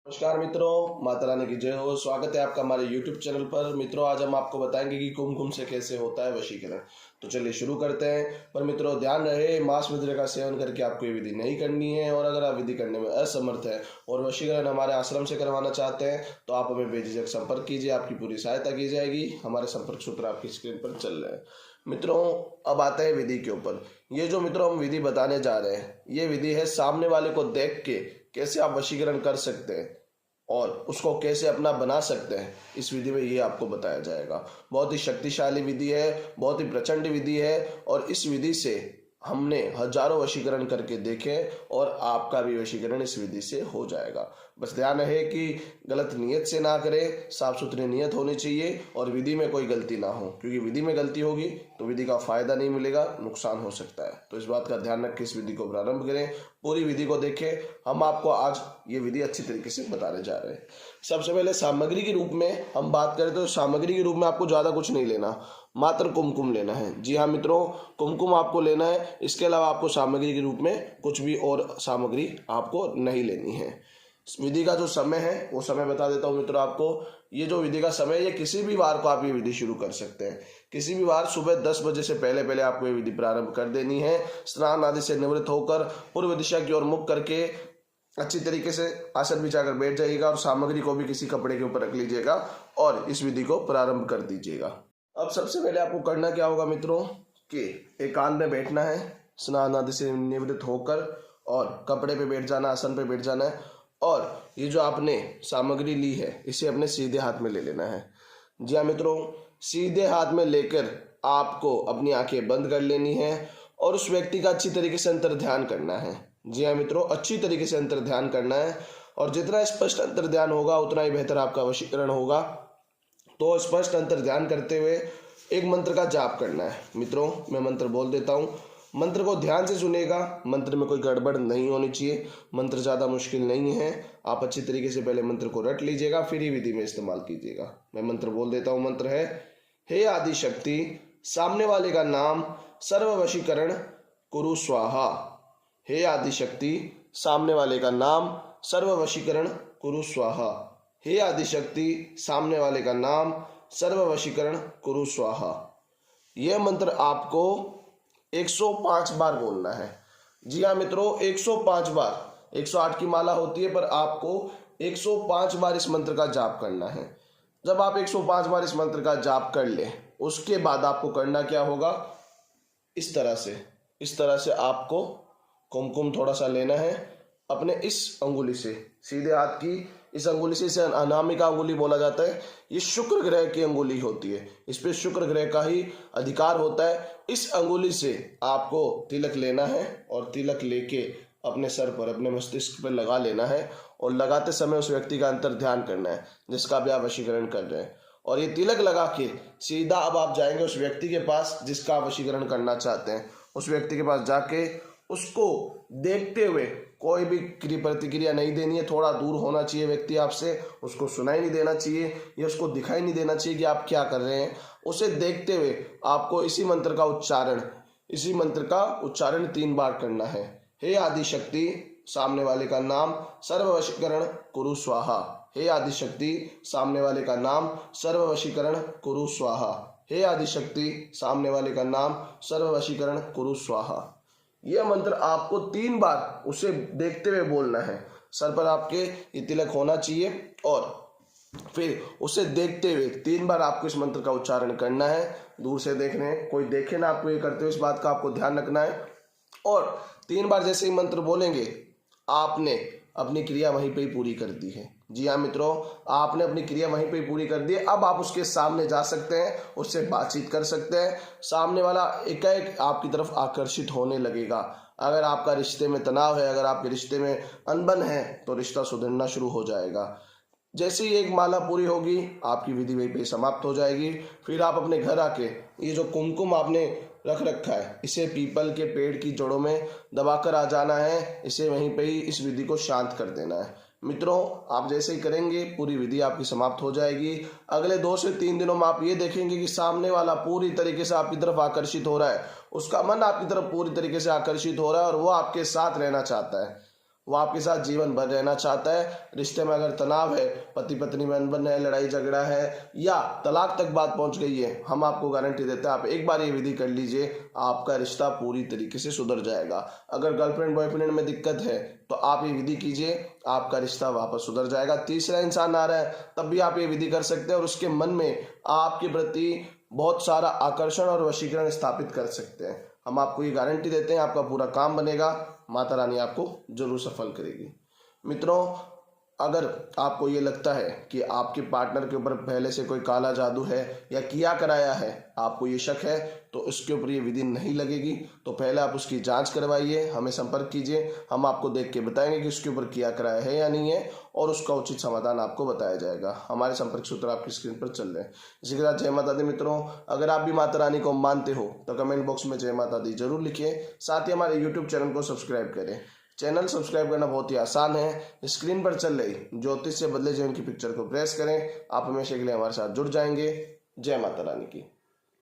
नमस्कार मित्रों, माता रानी की जय हो। स्वागत है आपका हमारे YouTube चैनल पर। मित्रों, आज हम आपको बताएंगे कि कुमकुम से कैसे होता है वशीकरण। तो चलिए शुरू करते हैं। पर मित्रों, ध्यान रहे, मांस मदिरा का सेवन करके आपको ये विधि नहीं करनी है। और अगर आप विधि करने में असमर्थ हैं और वशीकरण हमारे आश्रम से करवाना चाहते हैं तो आप हमें बेझिझक संपर्क कीजिए, आपकी पूरी सहायता की जाएगी। हमारे संपर्क सूत्र आपकी स्क्रीन पर चल रहे हैं। मित्रों, अब आते हैं विधि के ऊपर। ये जो मित्रों हम विधि बताने जा रहे हैं, ये विधि है सामने वाले को देख के कैसे आप वशीकरण कर सकते हैं और उसको कैसे अपना बना सकते हैं। इस विधि में ये आपको बताया जाएगा। बहुत ही शक्तिशाली विधि है, बहुत ही प्रचंड विधि है और इस विधि से हमने हजारों वशीकरण करके देखे और आपका भी वशीकरण इस विधि से हो जाएगा। बस ध्यान रहे कि गलत नियत से ना करें, साफ सुथरी नियत होनी चाहिए और विधि में कोई गलती ना हो, क्योंकि विधि में गलती होगी तो विधि का फायदा नहीं मिलेगा, नुकसान हो सकता है। तो इस बात का ध्यान रख के इस विधि को प्रारंभ करें। पूरी विधि को देखें। हम आपको आज ये विधि अच्छी तरीके से बताने जा रहे हैं। सबसे पहले सामग्री के रूप में हम बात करें तो सामग्री के रूप में आपको ज़्यादा कुछ नहीं लेना, मात्र कुमकुम लेना है। जी हाँ मित्रों, कुमकुम आपको लेना है। इसके अलावा आपको सामग्री के रूप में कुछ भी और सामग्री आपको नहीं लेनी है। इस विधि का जो समय है वो समय बता देता हूँ मित्रों आपको। ये जो विधि का समय, ये किसी भी वार को आप ये विधि शुरू कर सकते हैं। किसी भी वार सुबह 10 बजे से पहले पहले आपको ये विधि प्रारंभ कर देनी है। स्नान आदि से निवृत्त होकर पूर्व दिशा की ओर मुख करके अच्छी तरीके से आसन बिछाकर बैठ जाइएगा और सामग्री को भी किसी कपड़े के ऊपर रख लीजिएगा और इस विधि को प्रारंभ कर दीजिएगा। अब सबसे पहले आपको करना क्या होगा मित्रों कि एकांत में बैठना है, स्नान आदि से निवृत्त होकर और कपड़े पे बैठ जाना, आसन पे बैठ जाना है और ये जो आपने सामग्री ली है इसे अपने सीधे हाथ में ले लेना है। जी हाँ मित्रों, सीधे हाथ में लेकर आपको अपनी आंखें बंद कर लेनी है और उस व्यक्ति का अच्छी तरीके से अंतर ध्यान करना है। जी हाँ मित्रों, अच्छी तरीके से अंतर ध्यान करना है और जितना स्पष्ट अंतर ध्यान होगा उतना ही बेहतर आपका वशीकरण होगा। तो स्पष्ट अंतर ध्यान करते हुए एक मंत्र का जाप करना है। मित्रों, मैं मंत्र बोल देता हूँ, मंत्र को ध्यान से सुनेगा। मंत्र में कोई गड़बड़ नहीं होनी चाहिए। मंत्र ज़्यादा मुश्किल नहीं है। आप अच्छी तरीके से पहले मंत्र को रट लीजिएगा, फिर ही विधि में इस्तेमाल कीजिएगा। मैं मंत्र बोल देता हूँ। मंत्र है, हे आदि शक्ति, सामने वाले का नाम सर्व वशीकरण कुरु स्वाहा। हे आदि शक्ति, सामने वाले का नाम सर्व वशीकरण कुरु स्वाहा। हे आदि शक्ति, सामने वाले का नाम सर्व वशीकरण कुरु स्वाहा। यह मंत्र आपको 105 बार बोलना है। जी हाँ मित्रों, 105 बार। 108 की माला होती है पर आपको 105 बार इस मंत्र का जाप करना है। जब आप 105 बार इस मंत्र का जाप कर ले, उसके बाद आपको करना क्या होगा, इस तरह से आपको कुमकुम थोड़ा सा लेना है अपने इस अंगुली से, सीधे हाथ की इस अंगुली से। इसे अनामिका अंगुली बोला जाता है। ये शुक्र ग्रह की अंगुली होती है, इस पे शुक्र ग्रह का ही अधिकार होता है। इस अंगुली से आपको तिलक लेना है और तिलक लेके अपने सर पर, अपने मस्तिष्क पर लगा लेना है और लगाते समय उस व्यक्ति का अंतर ध्यान करना है जिसका भी आप वशीकरण कर रहे हैं। और ये तिलक लगा के सीधा अब आप जाएंगे उस व्यक्ति के पास जिसका आप वशीकरण करना चाहते हैं। उस व्यक्ति के पास जाके उसको देखते हुए कोई भी क्रिया प्रतिक्रिया नहीं देनी है। थोड़ा दूर होना चाहिए व्यक्ति आपसे, उसको सुनाई नहीं देना चाहिए या उसको दिखाई नहीं देना चाहिए कि आप क्या कर रहे हैं। उसे देखते हुए आपको इसी मंत्र का उच्चारण 3 बार करना है। हे आदि शक्ति, सामने वाले का नाम सर्व वशीकरण कुरु स्वाहा। हे आदि शक्ति, सामने वाले का नाम सर्व वशीकरण कुरु स्वाहा। हे आदि शक्ति, सामने वाले का नाम सर्व वशीकरण कुरु स्वाहा। यह मंत्र आपको 3 बार उसे देखते हुए बोलना है। सर पर आपके ये तिलक होना चाहिए और फिर उसे देखते हुए 3 बार आपको इस मंत्र का उच्चारण करना है। दूर से देखने, कोई देखे ना आपको ये करते हुए, इस बात का आपको ध्यान रखना है। और 3 बार जैसे ही मंत्र बोलेंगे आपने अपनी क्रिया वहीं पे ही पूरी कर दी है। जी हाँ मित्रों, आपने अपनी क्रिया वहीं पे ही पूरी कर दी है। अब आप उसके सामने जा सकते हैं, उससे बातचीत कर सकते हैं। सामने वाला एकाएक आपकी तरफ आकर्षित होने लगेगा। अगर आपका रिश्ते में तनाव है, अगर आपके रिश्ते में अनबन है तो रिश्ता सुधरना शुरू हो जाएगा। जैसे ही एक माला पूरी होगी आपकी विधि वहीं पे समाप्त हो जाएगी। फिर आप अपने घर आके ये जो कुमकुम आपने रख रखा है इसे पीपल के पेड़ की जड़ों में दबाकर आ जाना है। इसे वहीं पे ही इस विधि को शांत कर देना है। मित्रों, आप जैसे ही करेंगे पूरी विधि आपकी समाप्त हो जाएगी। अगले 2 से 3 दिनों में आप ये देखेंगे कि सामने वाला पूरी तरीके से आपकी तरफ आकर्षित हो रहा है, उसका मन आपकी तरफ पूरी तरीके से आकर्षित हो रहा है और वो आपके साथ रहना चाहता है। वो आपके साथ जीवन भर रहना चाहता है। रिश्ते में अगर तनाव है, पति पत्नी में अनबन है, लड़ाई झगड़ा है या तलाक तक बात पहुंच गई है, हम आपको गारंटी देते हैं आप एक बार ये विधि कर लीजिए, आपका रिश्ता पूरी तरीके से सुधर जाएगा। अगर गर्लफ्रेंड बॉयफ्रेंड में दिक्कत है तो आप ये विधि कीजिए, आपका रिश्ता वापस सुधर जाएगा। तीसरा इंसान आ रहा है तब भी आप ये विधि कर सकते हैं और उसके मन में आपके प्रति बहुत सारा आकर्षण और वशीकरण स्थापित कर सकते हैं। हम आपको ये गारंटी देते हैं, आपका पूरा काम बनेगा, माता रानी आपको जरूर सफल करेगी। मित्रों, अगर आपको ये लगता है कि आपके पार्टनर के ऊपर पहले से कोई काला जादू है या किया कराया है, आपको ये शक है, तो उसके ऊपर ये विधि नहीं लगेगी, तो पहले आप उसकी जांच करवाइए, हमें संपर्क कीजिए। हम आपको देख के बताएंगे कि उसके ऊपर किया कराया है या नहीं है और उसका उचित समाधान आपको बताया जाएगा। हमारे संपर्क सूत्र आपकी स्क्रीन पर चल रहे हैं। इसी के साथ जय माता दी मित्रों, अगर आप भी माता रानी को मानते हो तो कमेंट बॉक्स में जय माता दी जरूर लिखिए। साथ ही हमारे यूट्यूब चैनल को सब्सक्राइब करें। चैनल सब्सक्राइब करना बहुत ही आसान है, स्क्रीन पर चल रही ज्योतिष से बदले जीवन की पिक्चर को प्रेस करें, आप हमेशा के लिए हमारे साथ जुड़ जाएंगे। जय माता रानी की।